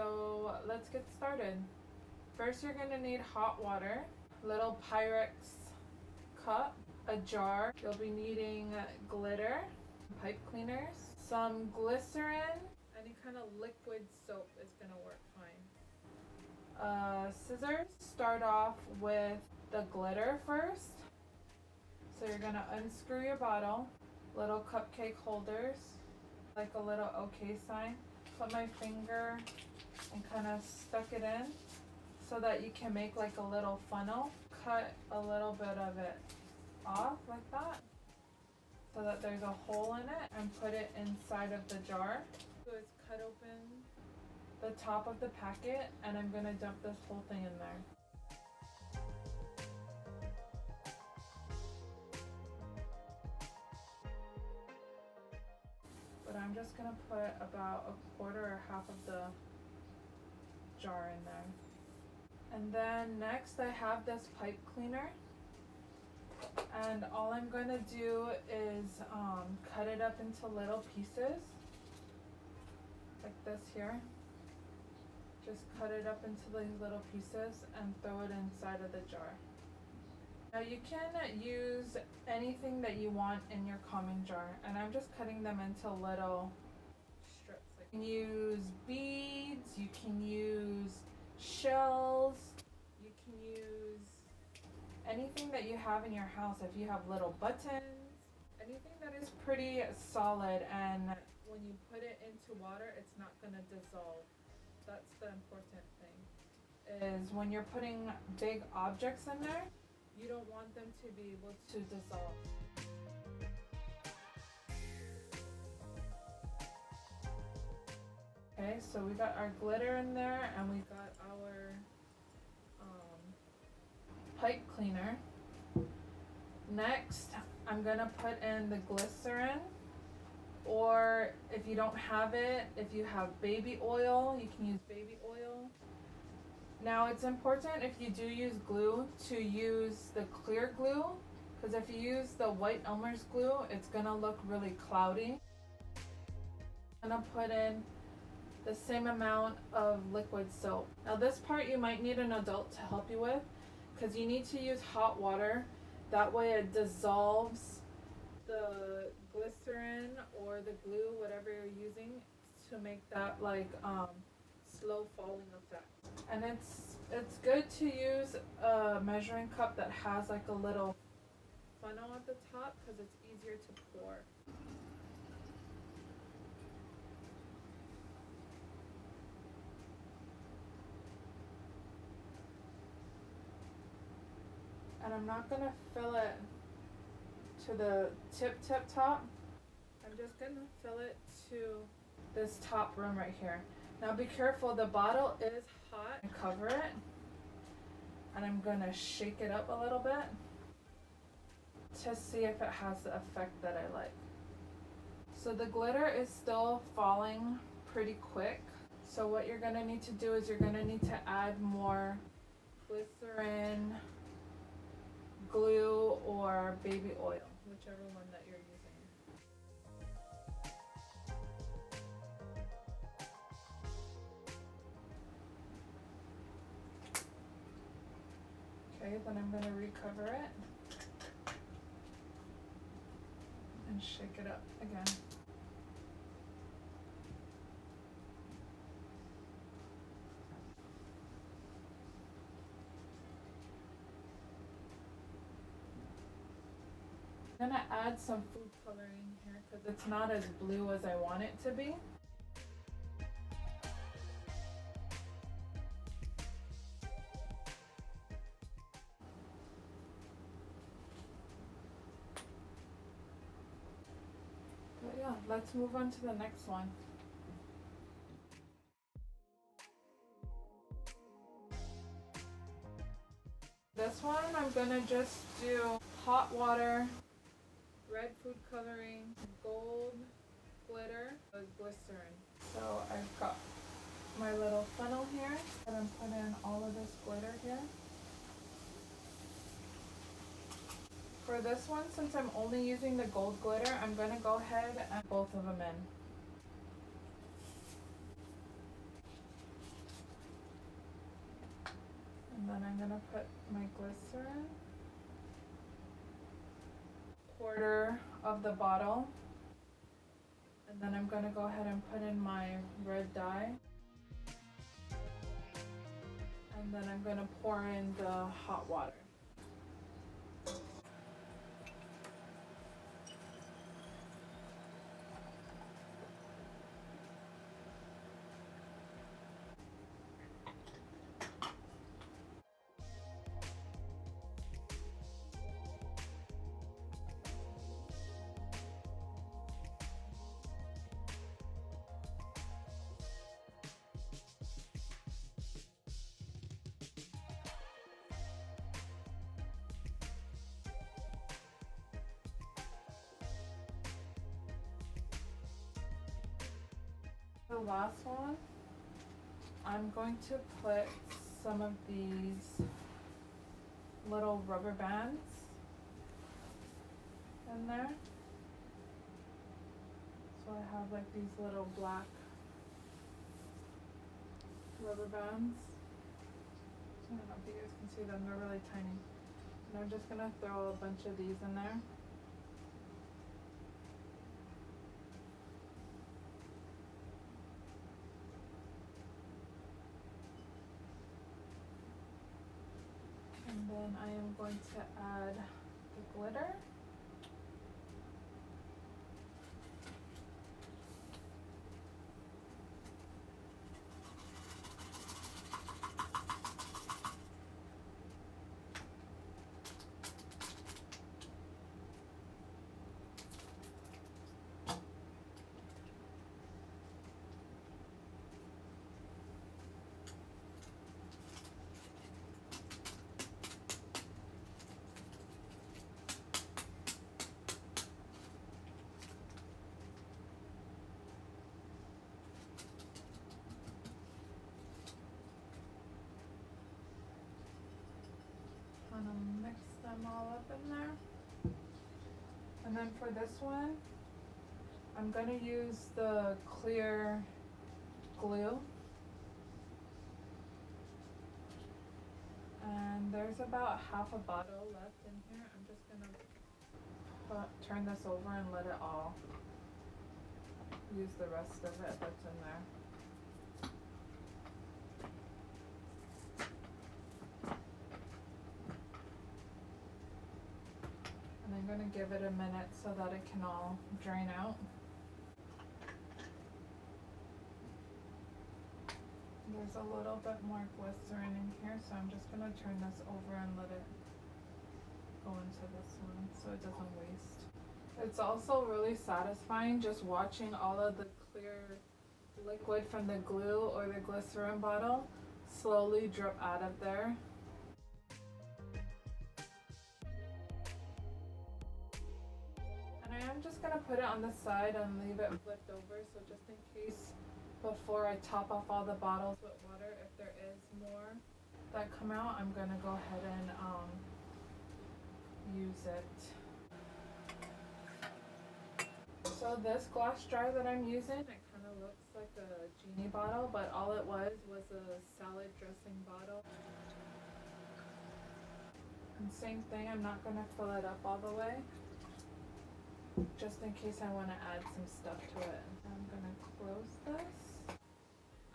So let's get started. First, you're gonna need hot water, little Pyrex cup, a jar. You'll be needing glitter, pipe cleaners, some glycerin, any kind of liquid soap is gonna work fine. Scissors. Start off with the glitter first. So you're gonna unscrew your bottle, little cupcake holders, like a little OK sign. Put my finger and kind of stuck it in so that you can make like a little funnel. Cut a little bit of it off like that so that there's a hole in it, and put it inside of the jar. So it's cut open the top of the packet, and I'm gonna dump this whole thing in there. But I'm just gonna put about a quarter or half of the jar in there. And then next I have this pipe cleaner, and all I'm gonna do is cut it up into little pieces like this here. Just cut it up into these little pieces and throw it inside of the jar. Now you can use anything that you want in your common jar, and I'm just cutting them into little strips. You can use beads, you can use shells, you can use anything that you have in your house. If you have little buttons, anything that is pretty solid, and when you put it into water, it's not gonna dissolve. That's the important thing, is when you're putting big objects in there, you don't want them to be able to dissolve. Okay, so we got our glitter in there, and we got our pipe cleaner. Next, I'm gonna put in the glycerin, or if you don't have it, if you have baby oil, you can use baby oil. Now it's important, if you do use glue, to use the clear glue, because if you use the white Elmer's glue, it's gonna look really cloudy. I'm gonna put in the same amount of liquid soap. Now this part you might need an adult to help you with, because you need to use hot water. That way it dissolves the glycerin or the glue, whatever you're using, to make that like slow falling effect. And it's good to use a measuring cup that has like a little funnel at the top, because it's easier to pour. And I'm not gonna fill it to the tip top. I'm just gonna fill it to this top rim right here. Now be careful, the bottle is hot. Cover it, and I'm gonna shake it up a little bit to see if it has the effect that I like. So the glitter is still falling pretty quick. So what you're gonna need to do is you're gonna need to add more glycerin, glue, or baby oil, whichever one that you're using. Okay, then I'm going to recover it and shake it up again. I'm going to add some food coloring here because it's not as blue as I want it to be. But yeah, let's move on to the next one. This one I'm gonna just do hot water, red food coloring, gold glitter, glycerin. So I've got my little funnel here, and I'm putting all of this glitter here. For this one, since I'm only using the gold glitter, I'm gonna go ahead and both of them in. And then I'm gonna put my glycerin, quarter of the bottle. And then I'm gonna go ahead and put in my red dye. And then I'm gonna pour in the hot water. The last one, I'm going to put some of these little rubber bands in there. So I have like these little black rubber bands. I don't know if you guys can see them, they're really tiny. And I'm just gonna throw a bunch of these in there. And then I am going to add the glitter. Kind of mix them all up in there. And then for this one, I'm gonna use the clear glue. And there's about half a bottle left in here. I'm just gonna turn this over and let it all use the rest of it that's in there. And I'm gonna give it a minute so that it can all drain out. There's a little bit more glycerin in here, so I'm just gonna turn this over and let it go into this one so it doesn't waste. It's also really satisfying just watching all of the clear liquid from the glue or the glycerin bottle slowly drip out of there. And I am just gonna put it on the side and leave it flipped over, so just in case before I top off all the bottles with water, if there is more that come out, I'm gonna go ahead and use it. So this glass jar that I'm using, it kind of looks like a genie bottle, but all it was a salad dressing bottle. And same thing, I'm not gonna fill it up all the way, just in case I want to add some stuff to it. I'm gonna close this.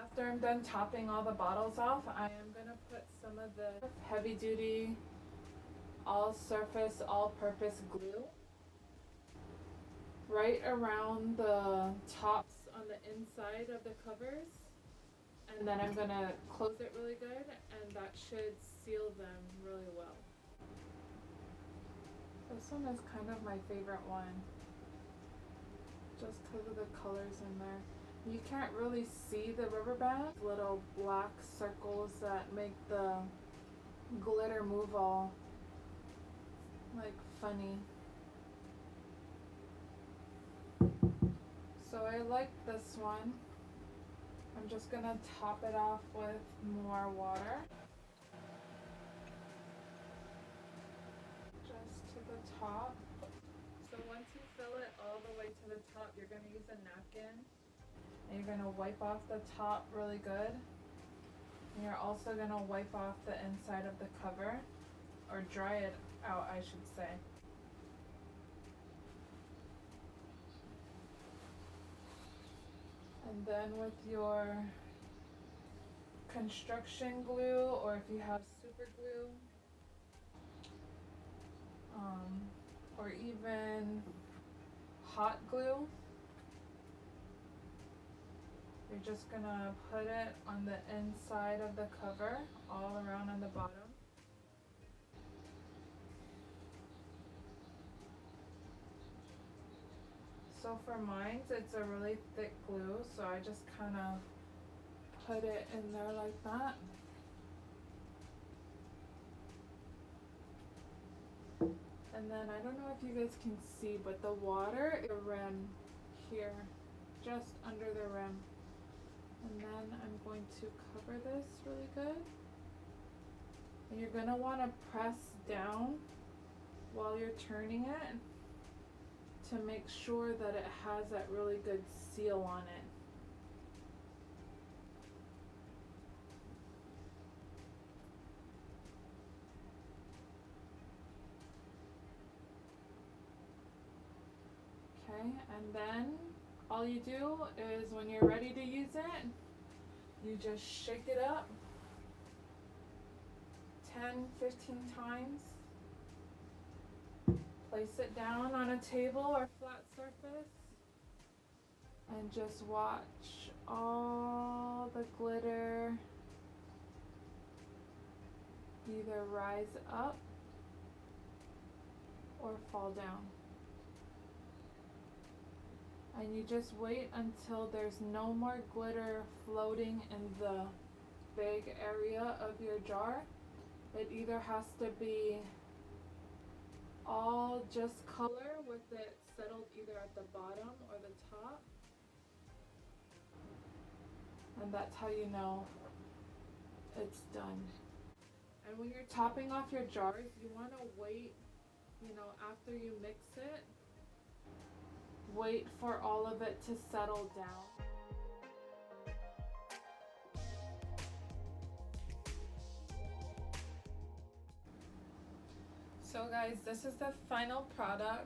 After I'm done topping all the bottles off, I am gonna put some of the heavy duty all surface all purpose glue right around the tops on the inside of the covers, and then I'm gonna close it really good, and that should seal them really well. This one is kind of my favorite one, just because of the colors in there. You can't really see the rubber band, little black circles that make the glitter move all like funny. So I like this one. I'm just gonna top it off with more water. Just to the top. So once you fill it all the way to the top, you're gonna use a napkin and you're gonna wipe off the top really good. And you're also going to wipe off the inside of the cover, or dry it out, I should say. And then with your construction glue, or if you have super glue, or even hot glue, you're just gonna put it on the inside of the cover, all around on the bottom. So for mine, it's a really thick glue, so I just kind of put it in there like that. And then I don't know if you guys can see, but the water, the rim here, just under the rim. And then I'm going to cover this really good. And you're gonna wanna press down while you're turning it to make sure that it has that really good seal on it. Okay, and then all you do is when you're ready to use it, you just shake it up 10-15 times. Place it down on a table or flat surface and just watch all the glitter either rise up or fall down. And you just wait until there's no more glitter floating in the big area of your jar. It either has to be all just color with it settled either at the bottom or the top. And that's how you know it's done. And when you're topping off your jars, you want to wait, after you mix it, wait for all of it to settle down. So guys, this is the final product.